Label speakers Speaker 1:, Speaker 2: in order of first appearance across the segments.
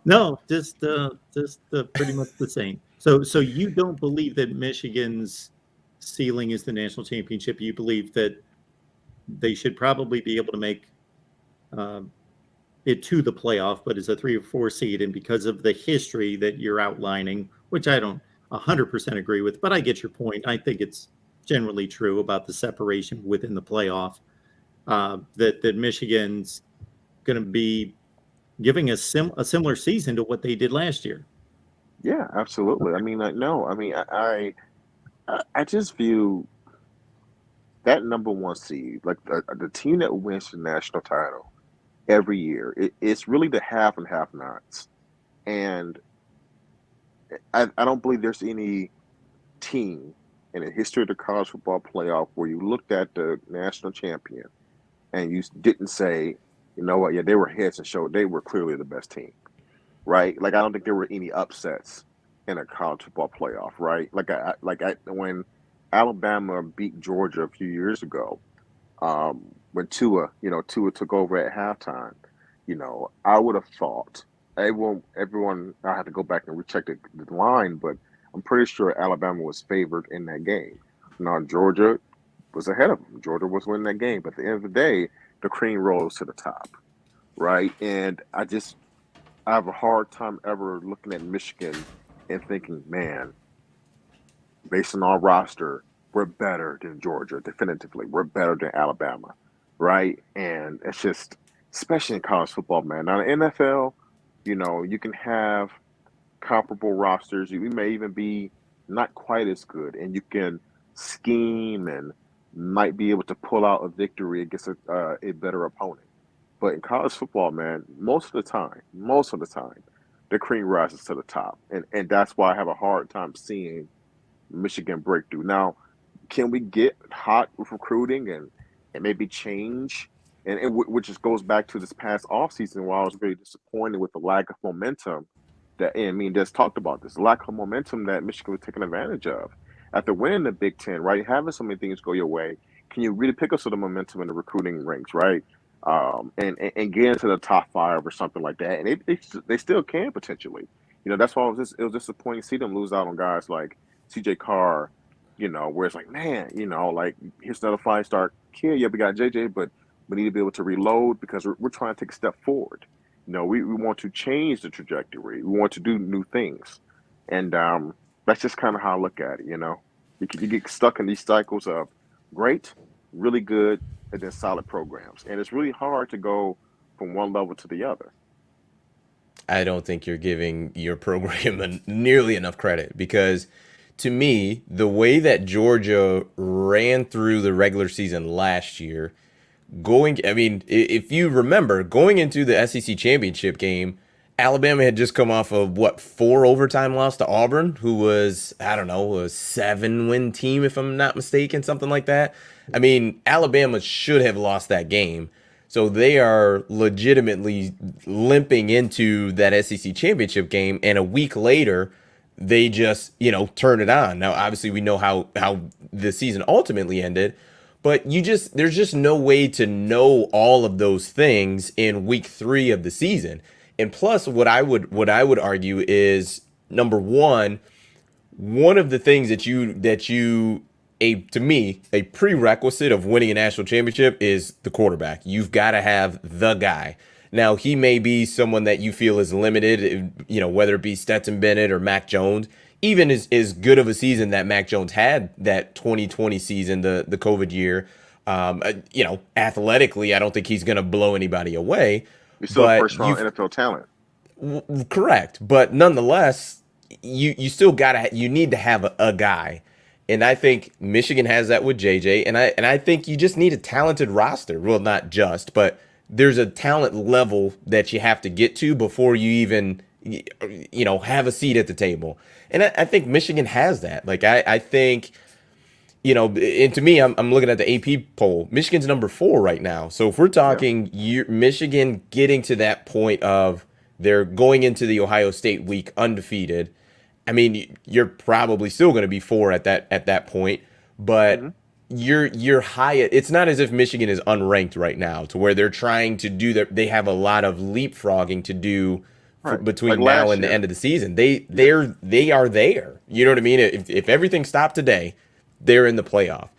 Speaker 1: No, just pretty much the same. So you don't believe that Michigan's ceiling is the national championship. You believe that they should probably be able to make um, it to the playoff, but as a 3 or 4 seed, and because of the history that you're outlining, which I don't 100% agree with, but I get your point. I think it's generally true about the separation within the playoff. That Michigan's going to be giving a similar season to what they did last year.
Speaker 2: Yeah, absolutely. I mean, like, no, I mean, I just view that number one seed, like the team that wins the national title every year. It's really the have and have nots, and I don't believe there's any team in the history of the college football playoff where you looked at the national champion and you didn't say, you know what, yeah, they were heads and shoulders. They were clearly the best team, right? Like I don't think there were any upsets in a college football playoff, right? When Alabama beat Georgia a few years ago, when Tua took over at halftime, I would have thought everyone, I had to go back and recheck the line, but I'm pretty sure Alabama was favored in that game. Now Georgia was ahead of them. Georgia was winning that game, but at the end of the day, the cream rolls to the top, right? And I have a hard time ever looking at Michigan and thinking, man, based on our roster, we're better than Georgia, definitively. We're better than Alabama, right? And it's just, especially in college football, man. Now, in the NFL, you can have comparable rosters. We may even be not quite as good, and you can scheme and might be able to pull out a victory against a better opponent. But in college football, man, most of the time, the cream rises to the top, and that's why I have a hard time seeing Michigan breakthrough. Now, can we get hot with recruiting and maybe change? Which just goes back to this past offseason where I was very disappointed with the lack of momentum that, and I mean, just talked about this lack of momentum that Michigan was taking advantage of after winning the Big Ten, right? Having so many things go your way, can you really pick up some of the momentum in the recruiting ranks, right? And get into the top five or something like that, and they still can potentially. That's why it was disappointing to see them lose out on guys like CJ Carr, where it's like, man, like here's another 5-star kid. Yeah, we got JJ, but we need to be able to reload because we're trying to take a step forward. We want to change the trajectory. We want to do new things. And that's just kind of how I look at it, You get stuck in these cycles of great, really good, and then solid programs. And it's really hard to go from one level to the other.
Speaker 3: I don't think you're giving your program nearly enough credit because to me, the way that Georgia ran through the regular season last year, I mean, if you remember, going into the SEC championship game, Alabama had just come off of what, 4 overtime loss to Auburn, who was, I don't know, a 7-win team, if I'm not mistaken, something like that. I mean, Alabama should have lost that game. So they are legitimately limping into that SEC championship game, and a week later, they just turn it on. Now, obviously, we know how the season ultimately ended, but there's just no way to know all of those things in week 3 of the season. And plus, what I would argue is number one of the things that you to me, a prerequisite of winning a national championship is the quarterback. You've got to have the guy. Now, he may be someone that you feel is limited, whether it be Stetson Bennett or Mac Jones. Even as good of a season that Mac Jones had that 2020 season, the COVID year, athletically, I don't think he's going to blow anybody away.
Speaker 2: You're still a
Speaker 3: But
Speaker 2: first round
Speaker 3: you've
Speaker 2: NFL talent.
Speaker 3: correct, but nonetheless, you still you need to have a guy, and I think Michigan has that with JJ, and I think you just need a talented roster. Well, not just, but there's a talent level that you have to get to before you even have a seat at the table, and I think Michigan has that. Like I think. And to me, I'm looking at the AP poll. Michigan's number 4 right now. So if we're
Speaker 2: Yeah.
Speaker 3: talking Michigan getting to that point of they're going into the Ohio State week undefeated, I mean, you're probably still going to be 4 at that point, but
Speaker 2: Hmm.
Speaker 3: you're high. It's not as if Michigan is unranked right now to where they're trying to do that. They have a lot of leapfrogging to do
Speaker 2: Right.
Speaker 3: between
Speaker 2: Like
Speaker 3: now
Speaker 2: last
Speaker 3: and the
Speaker 2: year.
Speaker 3: end of the season. They are there. You know what I mean? If everything stopped today, they're in the playoff.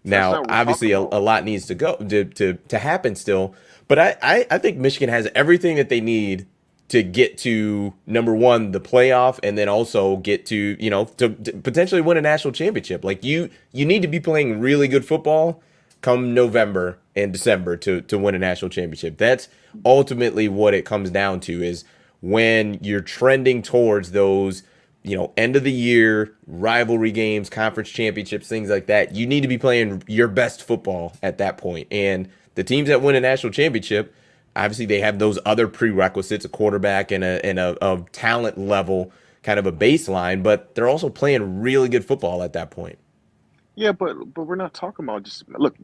Speaker 2: That's
Speaker 3: Now,
Speaker 2: not what we're
Speaker 3: obviously,
Speaker 2: talking
Speaker 3: a
Speaker 2: about.
Speaker 3: lot needs to go to happen still, but I think Michigan has everything that they need to get to number one, the playoff, and then also get to to potentially win a national championship. Like you need to be playing really good football come November and December to win a national championship. That's ultimately what it comes down to is when you're trending towards those end of the year rivalry games, conference championships, things like that. You need to be playing your best football at that point. And the teams that win a national championship, obviously they have those other prerequisites, a quarterback and a talent level, kind of a baseline, but they're also playing really good football at that point.
Speaker 2: Yeah, but we're not talking about just look.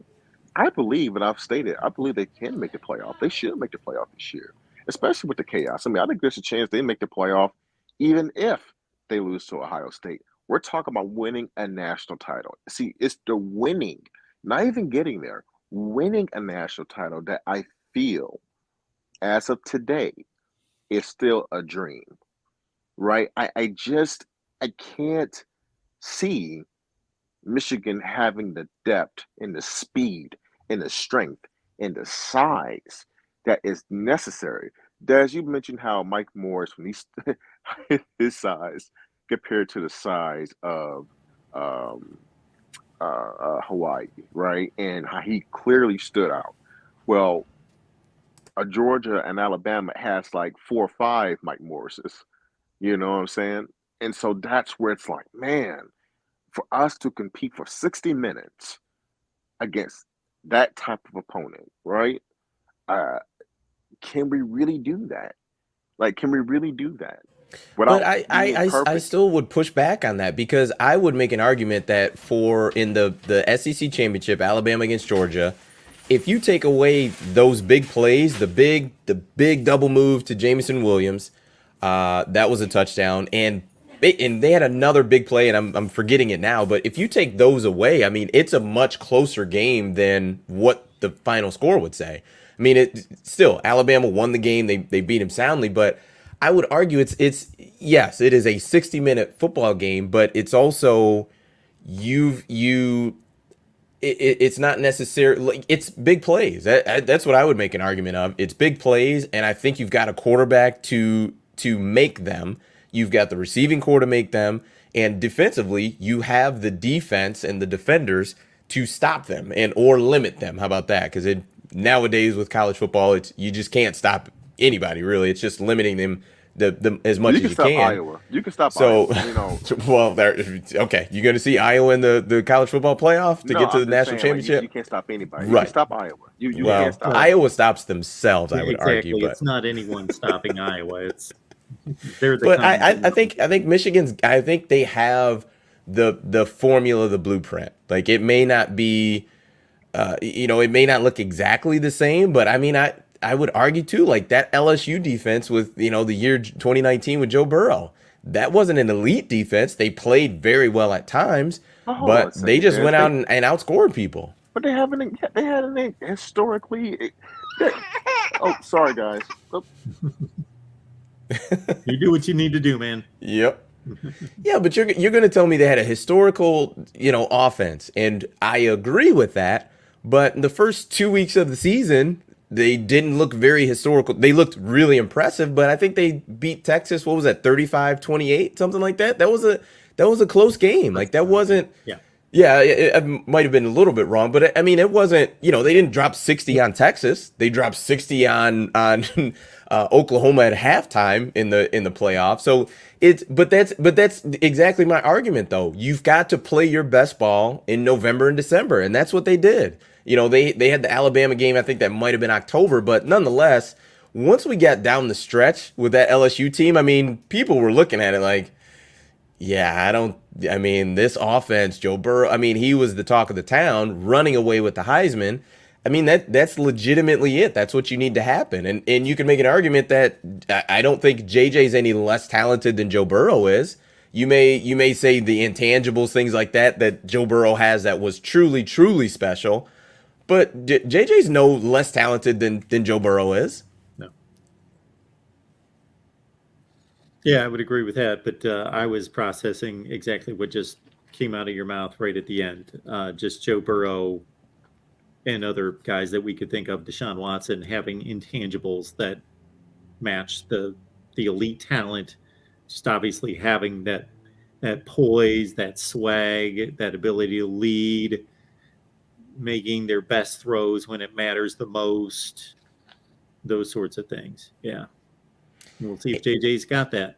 Speaker 2: I believe, and I've stated, I believe they can make the playoff. They should make the playoff this year, especially with the chaos. I mean, I think there's a chance they make the playoff, even if they lose to Ohio State. We're talking about winning a national title. See, it's the winning, not even getting there, winning a national title that I feel, as of today, is still a dream, right? I can't see Michigan having the depth and the speed and the strength and the size that is necessary. As you mentioned, how Mike Morris, when he's his size compared to the size of um, Hawaii, right, and how he clearly stood out. Well, Georgia and Alabama has like 4 or 5 Mike Morrises. You know what I'm saying? And so that's where it's like, man, for us to compete for 60 minutes against that type of opponent, right? Uh, can we really do that? Like, can we really do that
Speaker 3: But
Speaker 2: without being
Speaker 3: I
Speaker 2: perfect?
Speaker 3: still would push back on that because I would make an argument that for in the SEC championship, Alabama against Georgia, if you take away those big plays, the big double move to Jamison Williams, that was a touchdown, and they had another big play, and I'm forgetting it now. But if you take those away, I mean, it's a much closer game than what the final score would say. I mean, it still Alabama won the game. They beat him soundly, but I would argue it's yes, it is a 60-minute football game, but it's also you it's not necessarily like it's big plays. That's what I would make an argument of. It's big plays, and I think you've got a quarterback to make them. You've got the receiving core to make them, and defensively, you have the defense and the defenders to stop them and or limit them. How about that? Because it nowadays with college football, it's you just can't stop anybody really. It's just limiting them the as
Speaker 2: Well,
Speaker 3: much
Speaker 2: you
Speaker 3: as
Speaker 2: can
Speaker 3: you
Speaker 2: stop
Speaker 3: can.
Speaker 2: Iowa. You can stop
Speaker 3: So,
Speaker 2: Iowa. You know,
Speaker 3: well, there. Okay, you're going to see Iowa in the college football playoff to
Speaker 2: no,
Speaker 3: get to the
Speaker 2: I'm just
Speaker 3: national
Speaker 2: saying, like, you
Speaker 3: championship.
Speaker 2: can't stop anybody. You can
Speaker 3: Right.
Speaker 2: stop Iowa. You can't
Speaker 3: Well,
Speaker 2: stop
Speaker 1: Well,
Speaker 2: Iowa.
Speaker 3: Iowa stops themselves, I would argue,
Speaker 1: exactly.
Speaker 3: but
Speaker 1: It's not anyone stopping Iowa. It's they're the
Speaker 3: but
Speaker 1: common
Speaker 3: I think Michigan's I think they have the formula, the blueprint. Like it may not be it may not look exactly the same, but I mean, I would argue too, like that LSU defense with, the year 2019 with Joe Burrow. That wasn't an elite defense. They played very well at times,
Speaker 2: But hold on a
Speaker 3: but they
Speaker 2: second,
Speaker 3: just
Speaker 2: Des.
Speaker 3: went out and outscored people.
Speaker 2: But they haven't. They hadn't historically. They, oh, sorry, guys. Oh,
Speaker 1: You do what you need to do, man.
Speaker 3: Yep. Yeah, but you're going to tell me they had a historical, offense, and I agree with that. But in the first 2 weeks of the season, they didn't look very historical. They looked really impressive, but I think they beat Texas. What was that, 35-28, something like that? That was a close game. Like that wasn't.
Speaker 1: Yeah.
Speaker 3: Yeah, it might have been a little bit wrong, but I mean, it wasn't. They didn't drop 60 on Texas. They dropped 60 on Oklahoma at halftime in the playoff. So but that's exactly my argument, though. You've got to play your best ball in November and December, and that's what they did. They had the Alabama game. I think that might have been October, but nonetheless, once we got down the stretch with that LSU team, I mean, people were looking at it like. Yeah, I mean, this offense, Joe Burrow, I mean, he was the talk of the town, running away with the Heisman. I mean, that's legitimately it. That's what you need to happen. And you can make an argument that I don't think JJ's any less talented than Joe Burrow is. You may say the intangibles, things like that Joe Burrow has that was truly, truly special. But JJ's no less talented than Joe Burrow is.
Speaker 1: No. Yeah, I would agree with that. But I was processing exactly what just came out of your mouth right at the end. Just Joe Burrow and other guys that we could think of, Deshaun Watson, having intangibles that match the elite talent. Just obviously having that poise, that swag, that ability to lead, making their best throws when it matters the most, those sorts of things. Yeah. We'll see if JJ's got that.